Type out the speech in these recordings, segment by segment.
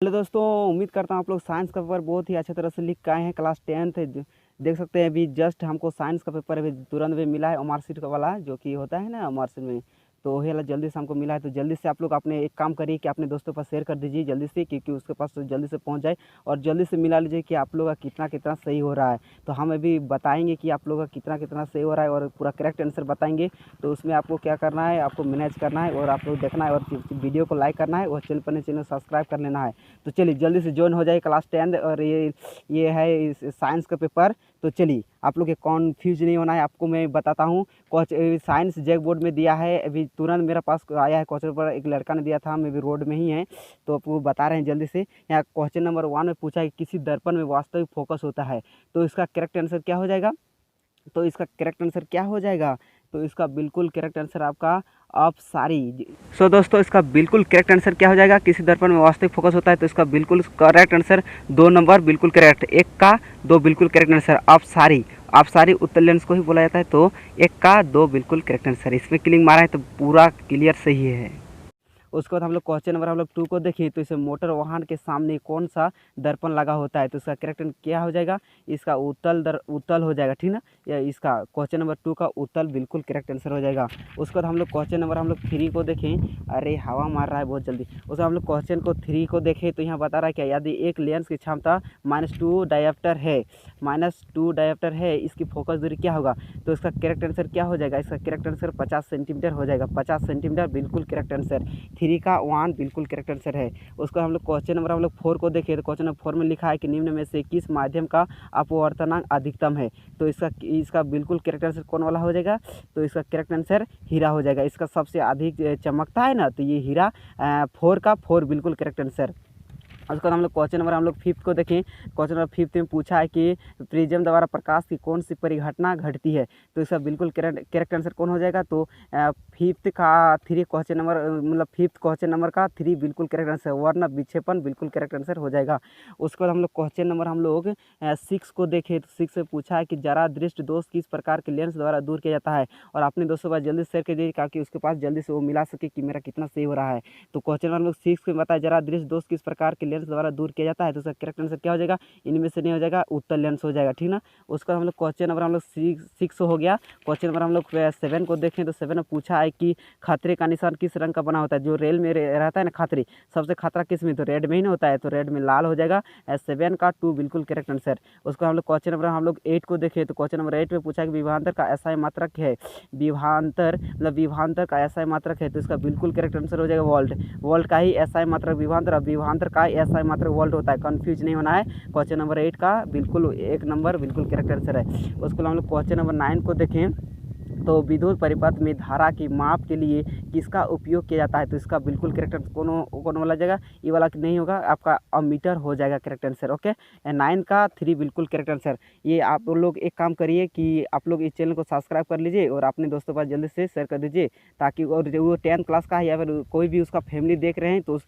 Hello दोस्तों, उम्मीद करता हूँ आप लोग साइंस का पेपर बहुत ही अच्छी तरह से लिख के आए हैं। क्लास 10th देख सकते हैं अभी जस्ट हमको साइंस का पेपर अभी तुरंत में मिला है। मार्कशीट वाला जो कि होता है ना मार्कशीट में, तो वही वाला जल्दी से हमको मिला है। तो जल्दी से आप लोग अपने एक काम करिए कि अपने दोस्तों पर शेयर कर दीजिए जल्दी से, क्योंकि उसके पास तो जल्दी से पहुँच जाए। और जल्दी से मिला लीजिए कि आप लोग का कितना कितना सही हो रहा है। तो हम अभी बताएंगे कि आप लोग का कितना कितना सही हो रहा है और पूरा करेक्ट आंसर बताएंगे। तो उसमें आपको क्या करना है, आपको मैनेज करना है और आप लोग देखना है और वीडियो को लाइक करना है और चैनल सब्सक्राइब कर लेना है। तो चलिए जल्दी से ज्वाइन हो जाए क्लास 10 और ये है इस साइंस का पेपर। तो चलिए आप लोग के कन्फ्यूज नहीं होना है, आपको मैं बताता हूँ। साइंस जैक बोर्ड में दिया है, अभी तुरंत मेरे पास आया है क्वेश्चन पेपर। एक लड़का ने दिया था, मैं भी रोड में ही है, तो आपको बता रहे हैं जल्दी से। यहाँ क्वेश्चन नंबर 1 में पूछा है कि किसी दर्पण में वास्तविक फोकस होता है, तो इसका करेक्ट आंसर क्या हो जाएगा? तो इसका करेक्ट आंसर क्या हो जाएगा? तो इसका बिल्कुल करेक्ट आंसर आपका आप सारी। सो दोस्तों, इसका बिल्कुल करेक्ट आंसर क्या हो जाएगा? किसी दर्पण में वास्तविक फोकस होता है, तो इसका बिल्कुल करेक्ट आंसर 2 नंबर बिल्कुल करेक्ट। 1 का 2 बिल्कुल करेक्ट आंसर। आप सारी उत्तर लेंस को ही बोला जाता है, तो 1 का 2 बिल्कुल करेक्ट आंसर। इसमें क्लिक मारा है तो पूरा क्लियर सही है। उसके बाद हम लोग क्वेश्चन नंबर 2 को देखें, तो इसे मोटर वाहन के सामने कौन सा दर्पण लगा होता है? तो इसका करेक्ट क्या हो जाएगा? इसका उत्तल हो जाएगा, ठीक ना। या इसका क्वेश्चन नंबर 2 का उत्तल बिल्कुल करेक्ट आंसर हो जाएगा। उसके बाद हम लोग क्वेश्चन नंबर 3 को देखें। अरे हवा मार रहा है बहुत जल्दी। उसके हम लोग क्वेश्चन को 3 को देखें, तो यहाँ बता रहा है क्या, यदि एक लेंस की क्षमता -2 डायोप्टर है, इसकी फोकस दूरी क्या होगा? तो इसका करेक्ट आंसर क्या हो जाएगा? इसका करेक्ट आंसर 50 सेंटीमीटर हो जाएगा। 50 सेंटीमीटर बिल्कुल करेक्ट आंसर। 3 का 1 बिल्कुल करेक्ट आंसर है। उसको हम लोग क्वेश्चन नंबर 4 को देखें, तो क्वेश्चन नंबर 4 में लिखा है कि निम्न में से किस माध्यम का अपवर्तनांक अधिकतम है? तो इसका बिल्कुल करेक्ट आंसर कौन वाला हो जाएगा? तो इसका करेक्ट आंसर हीरा हो जाएगा। इसका सबसे अधिक चमकता है ना, तो ये हीरा 4 का 4 बिल्कुल करेक्ट आंसर। उसके बाद हम लोग क्वेश्चन नंबर 5 को देखें। क्वेश्चन नंबर 5 में पूछा है कि प्रिज्म द्वारा प्रकाश की कौन सी परिघटना घटती है? तो इसका बिल्कुल करेक्ट आंसर कौन हो जाएगा? तो 5th का 3 क्वेश्चन नंबर, मतलब 5th क्वेश्चन नंबर का 3 बिल्कुल करेक्ट आंसर। वर्ण विक्षेपण बिल्कुल करेक्ट आंसर हो जाएगा। उसके बाद हम लोग क्वेश्चन नंबर 6 को देखें, तो 6 में पूछा है कि जरा दृष्टि दोष किस प्रकार के लेंस द्वारा दूर किया जाता है? और अपने दोस्तों के पास जल्दी शेयर कर दीजिए, ताकि उसके पास जल्दी से वो मिला सके कि मेरा कितना सही हो रहा है। तो क्वेश्चन नंबर 6 में बताया, जरा दृष्टि दोष किस प्रकार के लेंस द्वारा दूर किया जाता है? तो उसका करेक्ट आंसर क्या हो जाएगा? इनमें से नहीं हो जाएगा, उत्तर लेंस हो जाएगा, ठीक ना। उसका हम लोग क्वेश्चन नंबर 6 हो गया। क्वेश्चन नंबर 7 को देखें, तो 7 में पूछा है कि खतरे का निशान किस रंग का बना होता है? जो रेल में रहता है ना खतरे, सबसे खतरा किस में? तो रेड में ही ना होता है, तो रेड में लाल हो जाएगा। 7 का 2 बिल्कुल करेक्ट आंसर। उसको हम लोग क्वेश्चन नंबर 8 को देखें, तो क्वेश्चन नंबर 8 में पूछा है कि विभवांतर का ऐसा मात्रक है, विभवांतर का ऐसा मात्रक है, तो इसका बिल्कुल करेक्ट आंसर हो जाएगा वोल्ट का ही ऐसा मात्रक विभवांतर, और विभवांतर का ऐसा मात्रक वोल्ट होता है। कंफ्यूज नहीं होना है। क्वेश्चन नंबर 8 का बिल्कुल 1 नंबर बिल्कुल करेक्ट आंसर है। उसको हम लोग क्वेश्चन नंबर 9 को देखें, तो विद्युत परिपथ में धारा की माप के लिए किसका उपयोग किया जाता है? तो इसका बिल्कुल करेक्ट आंसर कौन वाला जाएगा? ये वाला नहीं होगा, आपका अमीटर हो जाएगा करेक्ट आंसर। ओके, 9 का 3 बिल्कुल करेक्ट आंसर। ये आप लोग एक काम करिए कि आप लोग इस चैनल को सब्सक्राइब कर लीजिए और अपने दोस्तों पर जल्दी से शेयर कर दीजिए, ताकि और जो वो 10th क्लास का है या फिर कोई भी उसका फैमिली देख रहे हैं, तो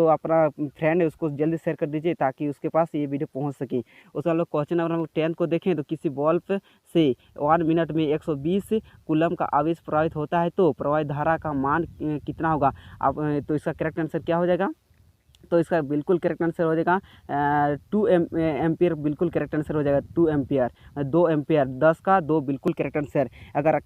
अपना फ्रेंड है उसको जल्दी शेयर कर दीजिए, ताकि उसके पास ये वीडियो पहुँच सके। उसका हम लोग क्वेश्चन नंबर 10 को देखें, तो किसी बल्ब से 1 मिनट में 120 कूलम का आवेश प्रवाहित होता है, तो प्रवाहित धारा का मान कितना होगा? आप तो इसका करेक्ट आंसर क्या हो जाएगा? तो इसका बिल्कुल करेक्ट आंसर हो जाएगा 2 एम्पियर बिल्कुल करेक्ट आंसर हो जाएगा। 2 एम्पियर 2 एम्पियर 10 का 2 बिल्कुल करेक्ट आंसर। अगर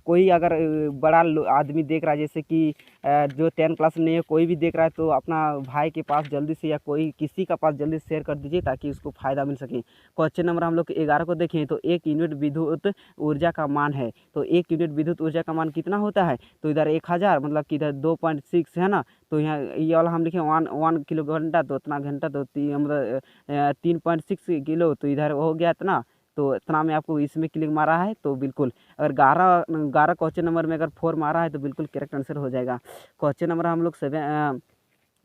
बड़ा आदमी देख रहा है, जैसे कि जो 10 क्लास में नहीं है, कोई भी देख रहा है, तो अपना भाई के पास जल्दी से या कोई किसी का पास जल्दी शेयर कर दीजिए, ताकि उसको फ़ायदा मिल सके। क्वेश्चन नंबर हम लोग 11 को देखें, तो 1 यूनिट विद्युत ऊर्जा का मान है, तो 1 यूनिट विद्युत ऊर्जा का मान कितना होता है? तो इधर 1000, मतलब कि इधर 2.6 है ना, तो यहाँ ये वाला हम लिखे 1 किलो घंटा, तो इतना घंटा तो मतलब 3.6 किलो, तो इधर हो गया इतना। तो इतना में आपको इसमें क्लिक मारा है, तो बिल्कुल अगर 11 क्वेश्चन नंबर में अगर 4 मारा है, तो बिल्कुल करेक्ट आंसर हो जाएगा। क्वेश्चन नंबर हम लोग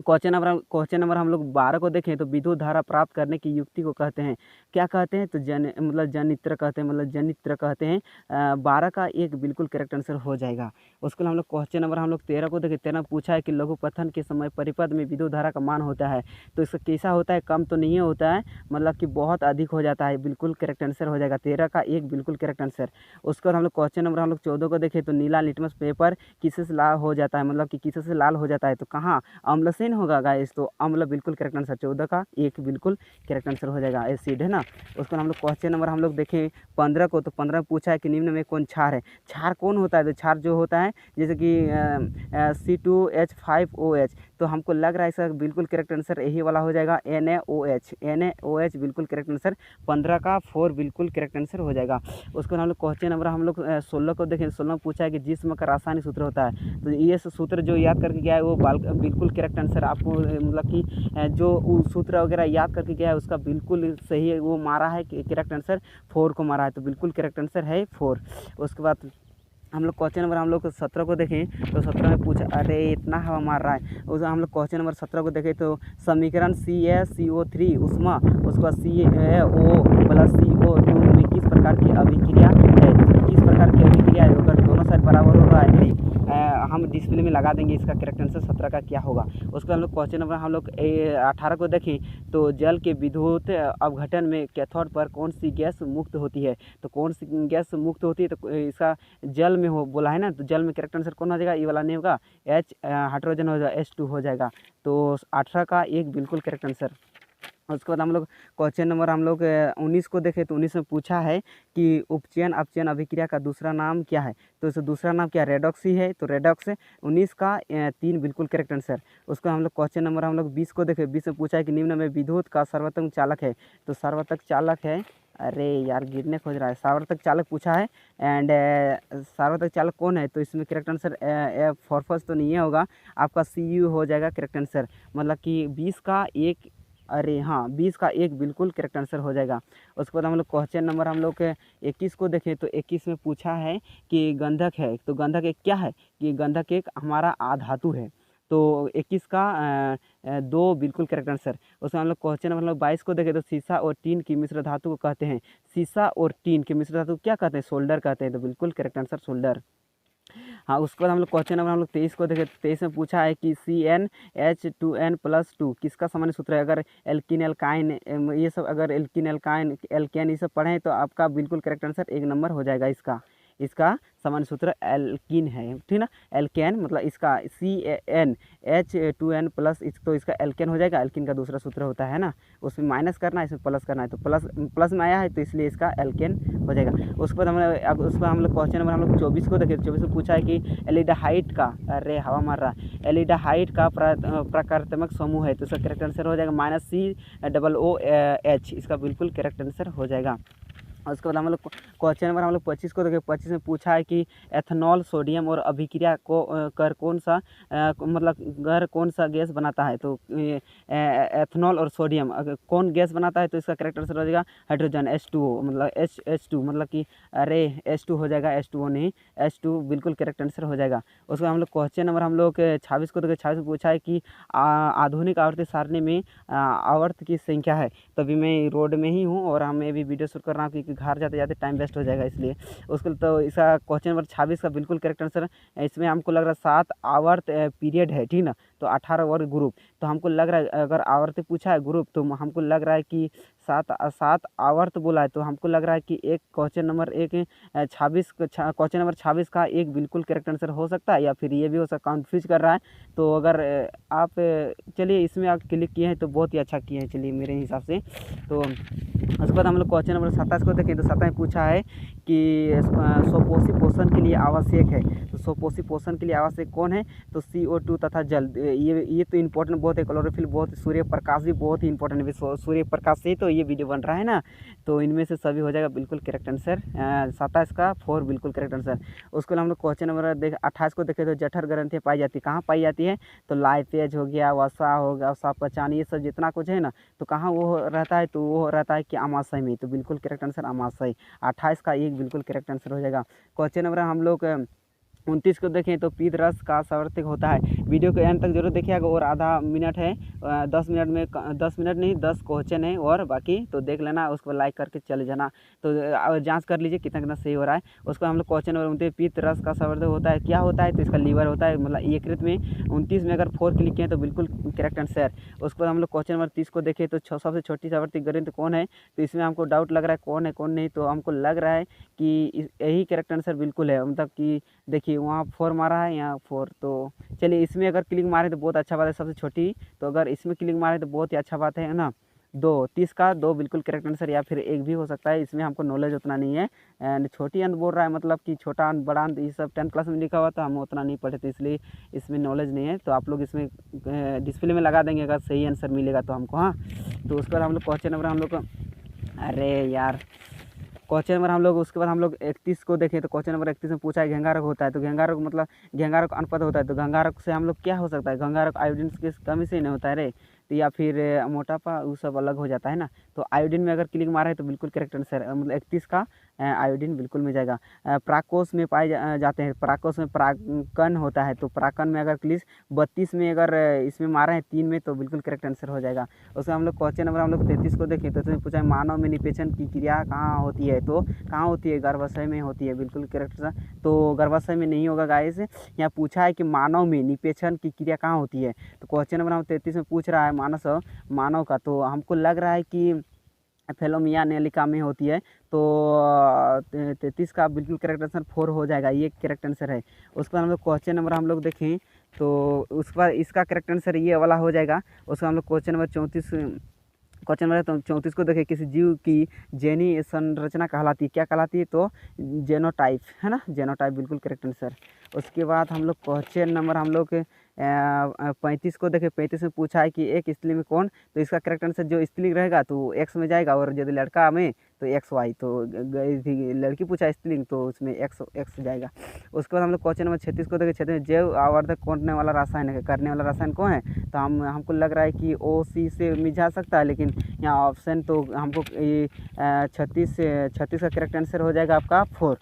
क्वेश्चन नंबर हम लोग 12 को देखें, तो विद्युत धारा प्राप्त करने की युक्ति को कहते हैं, क्या कहते हैं? तो जनित्र कहते हैं, 12 का 1 बिल्कुल करेक्ट आंसर हो जाएगा। उसके लिए हम लोग क्वेश्चन नंबर 13 को देखें। 13 पूछा है कि लघु पथन के समय परिपथ में विद्युत धारा का मान होता है, तो इसका कैसा होता है? कम तो नहीं होता है, मतलब कि बहुत अधिक हो जाता है। बिल्कुल करेक्ट आंसर हो जाएगा। 13 का 1 बिल्कुल करेक्ट आंसर। उसके बाद हम लोग क्वेश्चन नंबर 14 को देखें, तो नीला लिटमस पेपर किससे लाल हो जाता है, मतलब कि किससे लाल हो जाता है? तो कहाँ? अम्ल से एन होगा गाइस, तो अम्ल बिल्कुल करेक्ट आंसर, 14 का एक बिल्कुल करेक्ट आंसर हो जाएगा, एसिड है ना। उसको हम लोग क्वेश्चन नंबर हम लोग देखें 15 को, तो 15 पूछा है कि निम्न में कौन क्षार है। क्षार कौन होता है, तो क्षार जो होता है जैसे कि C2H5OH, तो हमको लग रहा है इसका बिल्कुल करेक्ट आंसर यही वाला हो जाएगा, NaOH बिल्कुल करेक्ट आंसर, 15 का 4 बिल्कुल करेक्ट आंसर हो जाएगा। उसको हम लोग क्वेश्चन नंबर हम लोग 16 को देखें, 16 में पूछा है कि जिस्म का रासायनिक सूत्र होता है, तो ये सूत्र जो याद करके गया है वो बिल्कुल करेक्ट आंसर आपको मतलब कि जो सूत्र वगैरह याद करके गया है उसका बिल्कुल सही वो मारा है, करेक्ट आंसर 4 को मारा है, तो बिल्कुल करेक्ट आंसर है 4। उसके बाद हम लोग क्वेश्चन नंबर हम लोग 17 को देखें, तो 17 में पूछा, अरे इतना हवा मार रहा है, उस हम लोग क्वेश्चन नंबर 17 को देखें तो समीकरण CaCO3 उष्मा, उसके बाद CaO प्लस CO2 में किस प्रकार की अभिक्रिया है, किस प्रकार की अभिक्रिया है, अगर दोनों साइड बराबर हो रहा है नहीं, हम डिस्प्ले में लगा देंगे इसका करेक्ट आंसर 17 का क्या होगा। उसको हम लोग क्वेश्चन नंबर हम लोग 18 को देखें, तो जल के विद्युत अवघटन में कैथोड पर कौन सी गैस मुक्त होती है, तो कौन सी गैस मुक्त होती है, तो इसका जल में हो बोला है ना, तो जल में करेक्ट आंसर कौन हो जाएगा, ये वाला नहीं होगा, हाइड्रोजन हो जाएगा, H2 हो जाएगा, तो 18 का एक बिल्कुल करेक्ट आंसर। उसके बाद हम लोग क्वेश्चन नंबर हम लोग 19 को देखें, तो 19 में पूछा है कि उपचयन अपचयन अभिक्रिया का दूसरा नाम क्या है, तो इसे दूसरा नाम क्या रेडॉक्स ही है, तो रेडॉक्स 19 का 3 बिल्कुल करेक्ट आंसर। उसको हम लोग क्वेश्चन नंबर हम लोग 20 को देखें, 20 में पूछा है कि निम्न में विद्युत का सर्वोत्तम चालक है, तो सर्वोत्तम चालक है, अरे यार गिरने खोज रहा है, सर्वोत्तम चालक पूछा है, एंड सर्वोत्तम चालक कौन है, तो इसमें करेक्ट आंसर फॉस्फोरस तो नहीं होगा, आपका Cu हो जाएगा करेक्ट आंसर, मतलब कि 20 का एक, अरे हाँ 20 का एक बिल्कुल करेक्ट आंसर हो जाएगा। उसके बाद हम लोग क्वेश्चन नंबर हम लोग 21 को देखें, तो 21 में पूछा है कि गंधक है, तो गंधक एक क्या है, कि गंधक एक हमारा आधातु है, तो 21 का 2 बिल्कुल करेक्ट आंसर। उसमें हम लोग क्वेश्चन नंबर हम लोग 22 को देखें, तो सीसा और टीन की मिश्र धातु को कहते हैं, सीसा और टीन की मिश्र धातु क्या कहते हैं, सोल्डर कहते हैं, तो बिल्कुल करेक्ट आंसर सोल्डर। हाँ, उसके बाद हम लोग क्वेश्चन नंबर हम लोग 23 को देखें, 23 में पूछा है कि CnH2n+2 किसका सामान्य सूत्र है, अगर एल्किन एल्काइन ये सब, अगर एल्किन एल्काइन एल्केन ये सब पढ़ें तो आपका बिल्कुल करेक्ट आंसर एक नंबर हो जाएगा। इसका सामान्य सूत्र एल्किन है, ठीक ना, एल्केन मतलब इसका CnH2n+, तो इसका एल्केन हो जाएगा, एल्किन का दूसरा सूत्र होता है ना, उसमें माइनस करना है, इसमें प्लस करना है, तो प्लस में आया है तो इसलिए इसका एल्केन हो जाएगा। उसके बाद उसको हम लोग क्वेश्चन नंबर हम लोग 24 को देखें, 24 में पूछा है कि एल्डिहाइड का, अरे हवा मार रहा है, एल्डिहाइड का प्रकारात्मक समूह है, तो इसका करेक्ट आंसर हो जाएगा -COOH, इसका बिल्कुल करेक्ट आंसर हो जाएगा। उसके बाद हम लोग क्वेश्चन नंबर हम लोग 25 को देखें, 25 में पूछा है कि एथनॉल सोडियम और अभिक्रिया को कर कौन सा मतलब घर कौन सा गैस बनाता है, तो एथनॉल और सोडियम अगर कौन गैस बनाता है, तो इसका करेक्ट आंसर हो जाएगा हाइड्रोजन, H2O मतलब H2 मतलब कि अरे H2 हो जाएगा, H2O नहीं, H2 बिल्कुल करेक्ट आंसर हो जाएगा। उसके बाद हम लोग क्वेश्चन नंबर हम लोग 26 को देखें, 26 में पूछा है कि आधुनिक आवर्ती सारणी में आवर्त की संख्या है, तो अभी मैं रोड में ही हूँ और मैं भी वीडियो शूट कर रहा हूँ क्योंकि घर जाते जाते टाइम वेस्ट हो जाएगा, इसलिए उसको तो इसका क्वेश्चन नंबर 26 का बिल्कुल करेक्ट आंसर है। इसमें हमको लग रहा है 7 आवर्त पीरियड है, ठीक ना, तो 18 वर्ग ग्रुप, तो हमको लग रहा है अगर आवर्त पूछा है ग्रुप, तो हमको लग रहा है कि 7 आवर्त बोला है, तो हमको लग रहा है कि एक क्वेश्चन नंबर 26 क्वेश्चन नंबर 26 का एक बिल्कुल करेक्ट आंसर हो सकता है, या फिर ये भी हो सकता, कंफ्यूज कर रहा है। तो अगर आप चलिए इसमें आप क्लिक किए हैं तो बहुत ही अच्छा किए हैं, चलिए मेरे हिसाब से। तो उसके बाद हम लोग क्वेश्चन नंबर 27 को देखें, तो 27 में पूछा है कि स्वपोषी पोषण के लिए आवश्यक है, तो स्वपोषी पोषण के लिए आवश्यक कौन है, तो CO2 तथा जल, ये तो इंपॉर्टेंट बहुत है, क्लोरोफिल बहुत, सूर्य प्रकाश भी बहुत ही इंपॉर्टेंट है, सूर्य प्रकाश से ही तो ये वीडियो बन रहा है ना, तो इनमें से सभी हो जाएगा बिल्कुल करेक्ट आंसर, 27 का 4 बिल्कुल करेक्ट आंसर। उसके बाद हम लोग क्वेश्चन नंबर 28 को देखें, तो जठर ग्रंथियाँ पाई जाती है, कहाँ पाई जाती है, तो लाइपेज हो गया, वसा हो गया, वसापचान, ये सब जितना कुछ है ना, तो कहाँ वो रहता है, तो वो रहता है कि अमाशय में, तो बिल्कुल करेक्ट आंसर अमाशय, 28 का एक बिल्कुल करेक्ट आंसर हो जाएगा। क्वेश्चन नंबर हम लोग 29 को देखें, तो पीत रस का सार्थक होता है, वीडियो को एंड तक जरूर देखिएगा, और आधा मिनट है, 10 मिनट में 10 मिनट नहीं 10 क्वेश्चन है, और बाकी तो देख लेना, उसको लाइक करके चले जाना, तो जांच कर लीजिए कितना कितना सही हो रहा है। उसको हम लोग क्वेश्चन नंबर 29, पीत रस का सार्थक होता है, क्या होता है, तो इसका लीवर होता है, मतलब यकृत में। 29 में अगर 4 क्लिक किए तो बिल्कुल करेक्ट आंसर। उसके बाद हम लोग क्वेश्चन नंबर 30 को देखें, तो सबसे छोटी सावर्तिक ग्रंथि कौन है, तो इसमें हमको डाउट लग रहा है कौन है कौन नहीं, तो हमको लग रहा है कि यही करेक्ट आंसर बिल्कुल है, मतलब कि देखिए देखिए वहाँ 4 मारा है, यहाँ 4। तो चलिए इसमें अगर क्लिक मारे तो बहुत अच्छा बात है, सबसे छोटी। तो अगर इसमें क्लिक मारे तो बहुत ही अच्छा बात है ना। 2 30 का 2 बिल्कुल करेक्ट आंसर, या फिर 1 भी हो सकता है। इसमें हमको नॉलेज उतना नहीं है। एंड छोटी अंक बोल रहा है, मतलब कि छोटा अंक बड़ा अंक ये सब 10th क्लास में लिखा हुआ, तो हम उतना नहीं पढ़े, तो इसलिए इसमें नॉलेज नहीं है। तो आप लोग इसमें डिस्प्ले में लगा देंगे अगर सही आंसर मिलेगा तो हमको। हाँ, तो उसके बाद हम लोग क्वेश्चन नंबर हम लोग को, अरे यार, क्वेश्चन नंबर हम लोग उसके बाद हम लोग 31 को देखें। तो क्वेश्चन नंबर 31 में पूछा है घेंगारोग होता है, तो घेंगारोग मतलब घेंगारोग अनपद होता है, तो घेंगारोग से हम लोग क्या हो सकता है, घेंगारोग आयोडीन की कमी से नहीं होता है रे। तो या फिर मोटापा, वो सब अलग हो जाता है ना। तो आयोडीन में अगर क्लिक मारा है तो बिल्कुल करेक्ट आंसर, मतलब 31 का आयोडीन बिल्कुल मिल जाएगा। प्राकोष में पाए जाते हैं, प्राकोष में परागकण होता है, तो परागकण में अगर क्लिक 32 में अगर इसमें मारा है 3 में, तो बिल्कुल करेक्ट आंसर हो जाएगा। उसमें हम लोग क्वेश्चन नंबर हम लोग 33 को देखें। तो इसमें पूछा है मानव में निषेचन की क्रिया कहाँ होती है, तो कहाँ होती है, गर्भाशय में होती है, बिल्कुल करेक्ट आंसर। तो गर्भाशय में नहीं होगा गाइस। यहाँ पूछा है कि मानव में निषेचन की क्रिया कहाँ होती है, तो क्वेश्चन नंबर हम 33 में पूछ रहा है मानव का, तो हमको लग रहा है कि फेलोमिया नेलिका में होती है। तो 33 का बिल्कुल करेक्ट आंसर 4 हो जाएगा, ये करेक्ट आंसर है। उसके बाद हम लोग क्वेश्चन नंबर हम लोग देखें, तो उसके बाद इसका करेक्ट आंसर ये वाला हो जाएगा। उसका हम लोग क्वेश्चन नंबर 34, क्वेश्चन नंबर 34 को देखें। किसी जीव की जेनी संरचना कहलाती है, क्या कहलाती है, तो जेनोटाइप है ना, जेनोटाइप बिल्कुल करेक्ट आंसर। उसके बाद हम लोग क्वेश्चन नंबर हम लोग 35 को देखें। 35 में पूछा है कि एक स्त्रीलिंग में कौन, तो इसका करेक्ट आंसर जो स्त्रीलिंग रहेगा तो एक्स में जाएगा, और यदि लड़का में तो एक्स वाई। तो लड़की पूछा स्त्रीलिंग तो उसमें एक्स जाएगा। उसके बाद हम लोग क्वेश्चन नंबर 36 को देखें। 36 में जैव आवर्धक करने वाला रसायन है, करने वाला रसायन कौन है, तो हमको लग रहा है कि OC से मिझा सकता है, लेकिन यहाँ ऑप्शन तो हमको ये 36 का करेक्ट आंसर हो जाएगा आपका 4।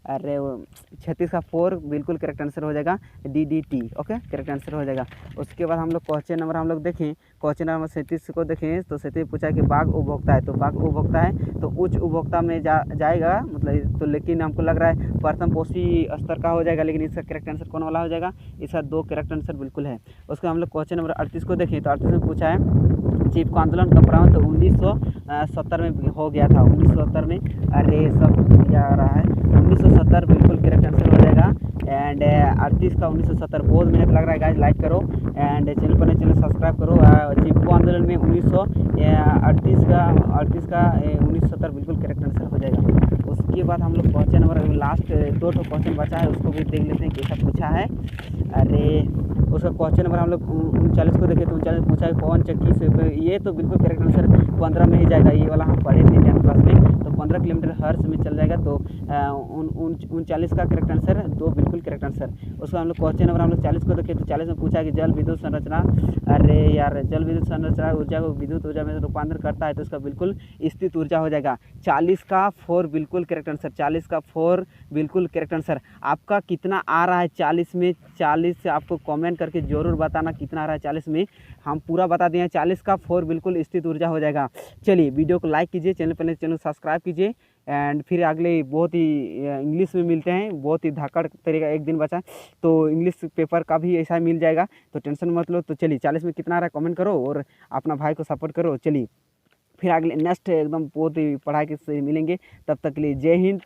अरे वो 36 का 4 बिल्कुल करेक्ट आंसर हो जाएगा, DDT। ओके, करेक्ट आंसर हो जाएगा। उसके बाद हम लोग क्वेश्चन नंबर हम लोग देखें। क्वेश्चन नंबर 37 को देखें। तो 37 पूछा कि बाघ उपभोक्ता है, तो बाघ उपभोक्ता है तो उच्च उपभोक्ता में जाएगा, मतलब। तो लेकिन हमको लग रहा है प्रथम पोषी स्तर का हो जाएगा, लेकिन इसका करेक्ट आंसर कौन वाला हो जाएगा, इसका 2 करेक्ट आंसर बिल्कुल है। उसके हम लोग क्वेश्चन नंबर 38 को देखें। तो 38 में पूछा है चिपको आंदोलन का प्रारंभ तो 1970 में हो गया था, 1970 में। अरे सब जा रहा है, 1970 बिल्कुल करेक्ट आंसर हो जाएगा। एंड 38 का 1970 बहुत मेहनत लग रहा है गाइस, लाइक करो एंड चैनल पर चैनल सब्सक्राइब करो। चिपको आंदोलन में 1938 का 1970 बिल्कुल करेक्ट आंसर हो जाएगा। उसके बाद हम लोग क्वेश्चन नंबर लास्ट 2 क्वेश्चन बचा है, उसको भी देख लेते हैं कैसा पूछा है। अरे उसका क्वेश्चन नंबर हम लोग 39 को देखें। तो 39 पूछा है पवन चक्की से, ये तो बिल्कुल करेक्ट आंसर 15 में ही जाएगा, ये वाला हम पढ़े थे 10th क्लास में। तो 15 किलोमीटर हर्ष में चल जाएगा, तो 39 का करेक्ट आंसर 2 बिल्कुल करेक्ट आंसर। उसका हम लोग क्वेश्चन नंबर हम लोग 40 को देखें। तो 40 में पूछा है कि जल विद्युत संरचना, अरे यार, जल विद्युत संरचना ऊर्जा को विद्युत ऊर्जा में रूपांतरण करता है, तो इसका बिल्कुल स्थित ऊर्जा हो जाएगा। 40 का 4 बिल्कुल करेक्ट आंसर, 40 का 4 बिल्कुल करेक्ट आंसर। आपका कितना आ रहा है 40 में, 40 से आपको कमेंट करके ज़रूर बताना कितना आ रहा है 40 में। हम पूरा बता दिए हैं, 40 का 4 बिल्कुल स्थित ऊर्जा हो जाएगा। चलिए वीडियो को लाइक कीजिए, चैनल पर चैनल सब्सक्राइब कीजिए, एंड फिर अगले बहुत ही इंग्लिश में मिलते हैं। बहुत ही धाकड़ तरीका, एक दिन बचा तो इंग्लिश पेपर का भी ऐसा मिल जाएगा, तो टेंशन मत लो। तो चलिए 40 में कितना आ रहा है कमेंट करो और अपना भाई को सपोर्ट करो। चलिए फिर अगले नेक्स्ट एकदम बहुत ही पढ़ाई के से मिलेंगे, तब तक के लिए जय हिंद।